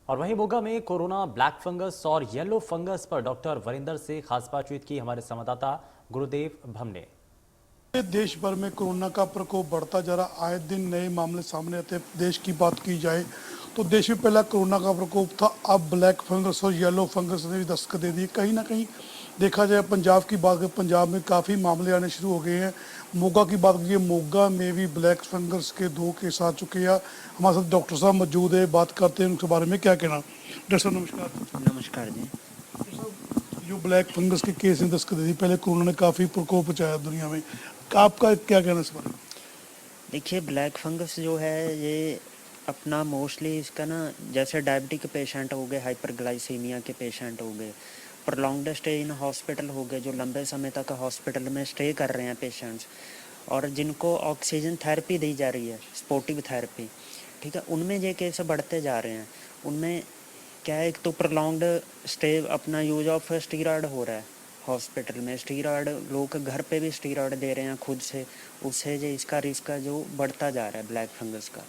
और वहीं मोगा में कोरोना, ब्लैक फंगस और येलो फंगस पर डॉक्टर वरिंदर से खास बातचीत की हमारे संवाददाता गुरुदेव भम ने। देश भर में कोरोना का प्रकोप बढ़ता जा रहा, आए दिन नए मामले सामने आते हैं। देश की बात की जाए तो देश में पहला कोरोना का प्रकोप था, अब ब्लैक फंगस और येलो फंगस ने भी दस्तक दे दी। कहीं ना कहीं देखा जाए, पंजाब की बात करें, पंजाब में काफ़ी मामले आने शुरू हो गए हैं। मोगा की बात कीजिए, मोगा में भी ब्लैक फंगस के 2 केस आ चुके हैं। हमारे साथ डॉक्टर साहब मौजूद है, बात करते हैं उनके बारे में। क्या कहना डॉक्टर साहब? नमस्कार। नमस्कार जी। जो ब्लैक फंगस के केस ने दस्तक दी, पहले कोरोना ने काफ़ी प्रकोप मचाया दुनिया में, आपका क्या कहना इस बारे में? देखिए, ब्लैक फंगस जो है ये अपना मोस्टली इसका ना, जैसे डायबिटिक के पेशेंट हो गए, हाइपरग्लाइसीमिया के पेशेंट हो गए, प्रोलॉन्ग्ड स्टे इन हॉस्पिटल हो गए, जो लंबे समय तक हॉस्पिटल में स्टे कर रहे हैं पेशेंट्स, और जिनको ऑक्सीजन थेरेपी दी जा रही है, सपोर्टिव थेरेपी, ठीक है, उनमें ये केस बढ़ते जा रहे हैं। उनमें क्या है, एक तो प्रोलॉन्ग्ड स्टे, अपना यूज ऑफ स्टीरॉयड हो रहा है हॉस्पिटल में। स्टीरॉयड लोग घर पे भी स्टीरॉयड दे रहे हैं खुद से, उससे जो इसका रिस्क जो बढ़ता जा रहा है ब्लैक फंगस का।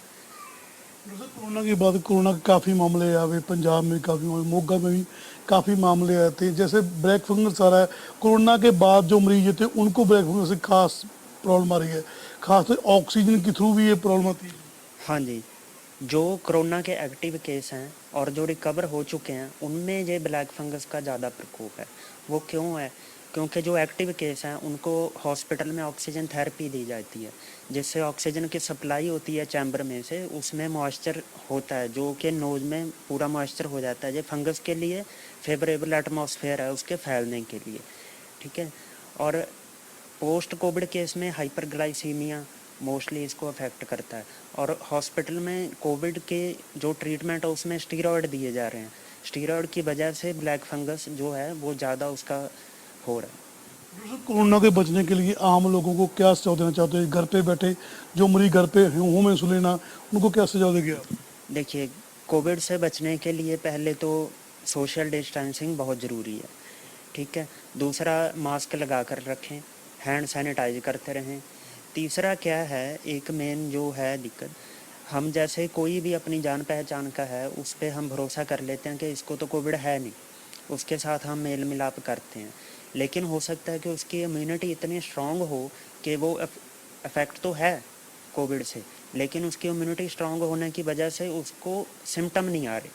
जैसे कोरोना की बात, कोरोना के काफ़ी मामले आए, पंजाब में काफ़ी मामले, मोगा में भी काफ़ी मामले आते हैं। जैसे ब्लैक फंगस आ रहा है, कोरोना के बाद जो मरीज थे उनको ब्लैक फंगस से खास प्रॉब्लम आ रही है, खासकर ऑक्सीजन के थ्रू भी ये प्रॉब्लम आती है। हाँ जी, जो कोरोना के एक्टिव केस हैं और जो रिकवर हो चुके हैं, उनमें ये ब्लैक फंगस का ज़्यादा प्रकोप है। वो क्यों है? क्योंकि जो एक्टिव केस हैं उनको हॉस्पिटल में ऑक्सीजन थेरेपी दी जाती है, जिससे ऑक्सीजन की सप्लाई होती है चैम्बर में से, उसमें मॉइस्चर होता है जो कि नोज में पूरा मॉइस्चर हो जाता है। ये फंगस के लिए फेवरेबल एटमॉस्फेयर है उसके फैलने के लिए, ठीक है। और पोस्ट कोविड केस में हाइपरग्लाइसीमिया मोस्टली इसको अफेक्ट करता है, और हॉस्पिटल में कोविड के जो ट्रीटमेंट है उसमें स्टीरॉयड दिए जा रहे हैं। स्टीरॉयड की वजह से ब्लैक फंगस जो है वो ज़्यादा उसका हो रहा है। जैसे कोरोना के बचने के लिए आम लोगों को क्या सुझाव देना चाहते हैं? घर पे बैठे जो मरीज घर पे होम आइसोलेशन, उनको क्या सुझाव देंगे आप? देखिए, कोविड से बचने के लिए पहले तो सोशल डिस्टेंसिंग बहुत ज़रूरी है, ठीक है। दूसरा, मास्क लगा कर रखें, हैंड सैनिटाइज करते रहें। तीसरा क्या है, एक मेन जो है दिक्कत, हम जैसे कोई भी अपनी जान पहचान का है उस पर हम भरोसा कर लेते हैं कि इसको तो कोविड है नहीं, उसके साथ हम मेल मिलाप करते हैं। लेकिन हो सकता है कि उसकी इम्यूनिटी इतनी स्ट्रांग हो कि वो अफेक्ट तो है कोविड से, लेकिन उसकी इम्यूनिटी स्ट्रांग होने की वजह से उसको सिम्टम नहीं आ रहे,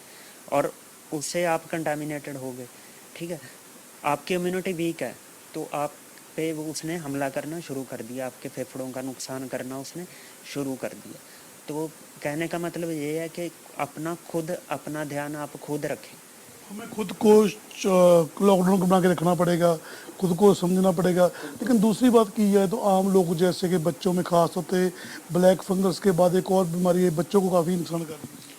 और उससे आप कंटामिनेटेड हो गए, ठीक है। आपकी इम्यूनिटी वीक है तो आप पे वो उसने हमला करना शुरू कर दिया, आपके फेफड़ों का नुकसान करना उसने शुरू कर दिया। तो कहने का मतलब ये है कि अपना ध्यान आप खुद रखें। हमें खुद को लॉकडाउन को बना के रखना पड़ेगा, खुद को समझना पड़ेगा। लेकिन दूसरी बात की जाए तो आम लोग, जैसे कि बच्चों में खास होते, ब्लैक फंगस के बाद एक और बीमारी है, बच्चों को काफ़ी नुकसान कर रही है।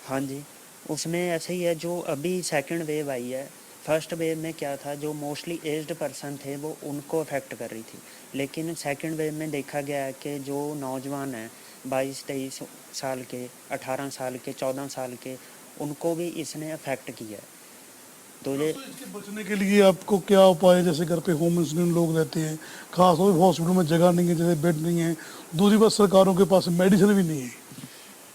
हाँ जी, उसमें ऐसे ही है, जो अभी सेकंड वेव आई है। फर्स्ट वेव में क्या था, जो मोस्टली एज्ड पर्सन थे वो उनको अफेक्ट कर रही थी, लेकिन सेकंड वेव में देखा गया है कि जो नौजवान हैं 22-23 साल के, 18 साल के, 14 साल के, उनको भी इसने अफेक्ट किया है। तो ये दोस्तों, इसके बचने के लिए आपको क्या उपाय है? जैसे घर पे होम आइसोलेशन लोग रहते हैं, खास तौर पर हॉस्पिटल में जगह नहीं है, जैसे बेड नहीं है, दूसरी बात सरकारों के पास मेडिसिन भी नहीं है।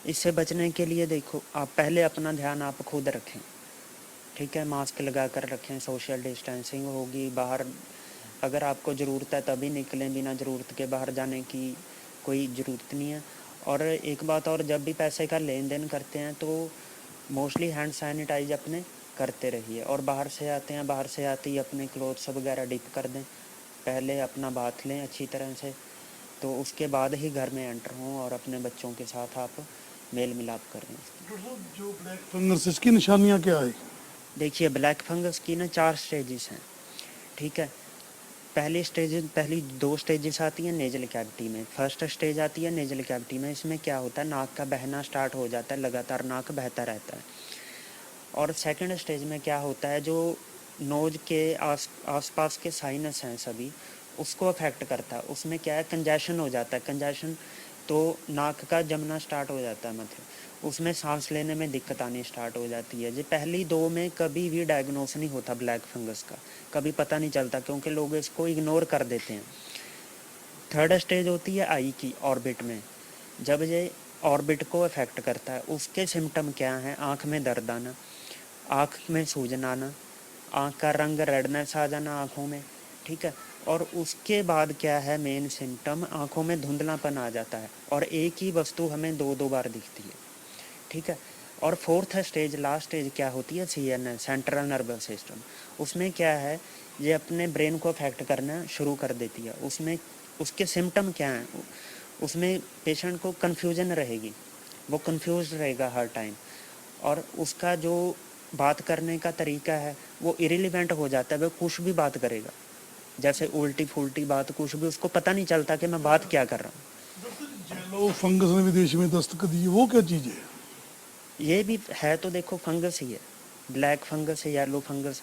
इससे बचने के लिए देखो, आप पहले अपना ध्यान आप खुद रखें, ठीक है। मास्क लगा कर रखें, सोशल डिस्टेंसिंग होगी, बाहर अगर आपको ज़रूरत है तभी निकलें, बिना ज़रूरत के बाहर जाने की कोई ज़रूरत नहीं है। और एक बात और, जब भी पैसे का लेन देन करते हैं तो मोस्टली हैंड सैनिटाइज अपने करते रहिए, और बाहर से आते हैं, बाहर से आते ही अपने क्लोथ्स वगैरह डिप कर दें, पहले अपना बाथ लें अच्छी तरह से, तो उसके बाद ही घर में एंटर हों और अपने बच्चों के साथ आप मेल मिलाप करें। जो ब्लैक फंगस, इसकी निशानियाँ क्या है? देखिए, ब्लैक फंगस की ना 4 स्टेजेस हैं, ठीक है। पहली 2 स्टेजेस आती हैं नेजल कैविटी में। फर्स्ट स्टेज आती है नेजल कैविटी में, इसमें क्या होता है, नाक का बहना स्टार्ट हो जाता है, लगातार नाक बहता रहता है। और सेकंड स्टेज में क्या होता है, जो नोज के आसपास के साइनस हैं सभी, उसको अफेक्ट करता है। उसमें क्या है, कंजेशन हो जाता है, कंजेशन तो नाक का जमना स्टार्ट हो जाता है, मतलब उसमें सांस लेने में दिक्कत आनी स्टार्ट हो जाती है। जो पहली 2 में कभी भी डायग्नोस नहीं होता ब्लैक फंगस का, कभी पता नहीं चलता, क्योंकि लोग इसको इग्नोर कर देते हैं। थर्ड स्टेज होती है आई की ऑर्बिट में, जब ये ऑर्बिट को अफेक्ट करता है। उसके सिम्टम क्या हैं? आँख में दर्द आना, आँख में सूजन आना, आँख का रंग रेडनेस आ जाना आँखों में, ठीक है। और उसके बाद क्या है मेन सिम्टम? आँखों में धुंधलापन आ जाता है और एक ही वस्तु हमें दो दो बार दिखती है, ठीक है। और फोर्थ स्टेज, लास्ट स्टेज क्या होती है? CNS, central nervous system. उसमें क्या है, ये अपने ब्रेन को अफेक्ट करना शुरू कर देती है। उसमें उसके सिम्टम क्या हैं? उसमें पेशेंट को कन्फ्यूजन रहेगी, वो कन्फ्यूज रहेगा हर टाइम, और उसका जो बात करने का तरीका है वो इरिलीवेंट हो जाता है। वो कुछ भी बात करेगा, जैसे उल्टी फुल्टी बात, कुछ भी, उसको पता नहीं चलता कि मैं बात क्या कर रहा हूँ। येलो फंगस ने विदेश में दस्तक दी, वो क्या चीज़ है? ये भी है तो देखो फंगस ही है, ब्लैक फंगस है, येलो फंगस,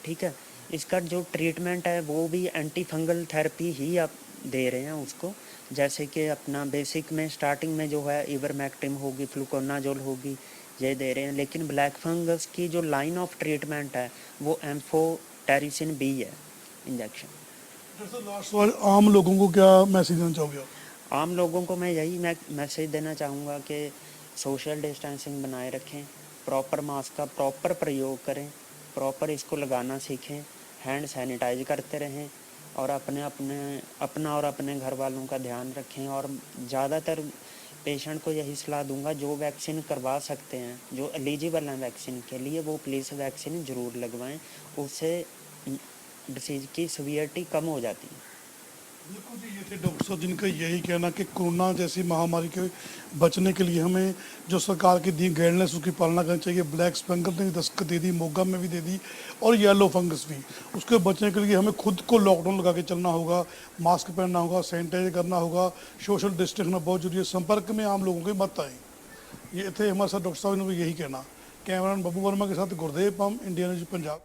ठीक है। इसका जो ट्रीटमेंट है वो भी एंटी फंगल थेरेपी ही आप दे रहे हैं उसको। जैसे कि अपना बेसिक में स्टार्टिंग में जो है इवरमेक्टिन होगी, फ्लूकोनाजोल होगी, ये दे रहे हैं। लेकिन ब्लैक फंगस की जो लाइन ऑफ ट्रीटमेंट है वो एम्फोटेरिसिन B है इंजेक्शन। जैसे लास्ट सवाल, आम लोगों को क्या मैसेज देना चाहोगे आप? आम लोगों को मैं यही मैसेज देना चाहूँगा कि सोशल डिस्टेंसिंग बनाए रखें, प्रॉपर मास्क का प्रॉपर प्रयोग करें, प्रॉपर इसको लगाना सीखें, हैंड सैनिटाइज करते रहें, और अपना और अपने घर वालों का ध्यान रखें। और ज़्यादातर पेशेंट को यही सलाह दूंगा, जो वैक्सीन करवा सकते हैं, जो एलिजिबल हैं वैक्सीन के लिए, वो प्लीज़ वैक्सीन ज़रूर लगवाएं। उससे डिसीज़ की सीवियरिटी कम हो जाती है। बिल्कुल जी, ये थे डॉक्टर साहब जिनका यही कहना कि कोरोना जैसी महामारी के बचने के लिए हमें जो सरकार की दी गाइडलाइंस उसकी पालना करनी चाहिए। ब्लैक फंगस ने भी दस्तक दे दी, मोगा में भी दे दी, और येलो फंगस भी। उसके बचने के लिए हमें खुद को लॉकडाउन लगा के चलना होगा, मास्क पहनना होगा, सैनिटाइज करना होगा, सोशल डिस्टेंस होना बहुत जरूरी है, संपर्क में आम लोगों के मत आए। ये थे हमारे साथ डॉक्टर साहब ने भी यही कहना। कैमरामैन बब्बू वर्मा के साथ गुरदेव पम, इंडिया न्यूज पंजाब।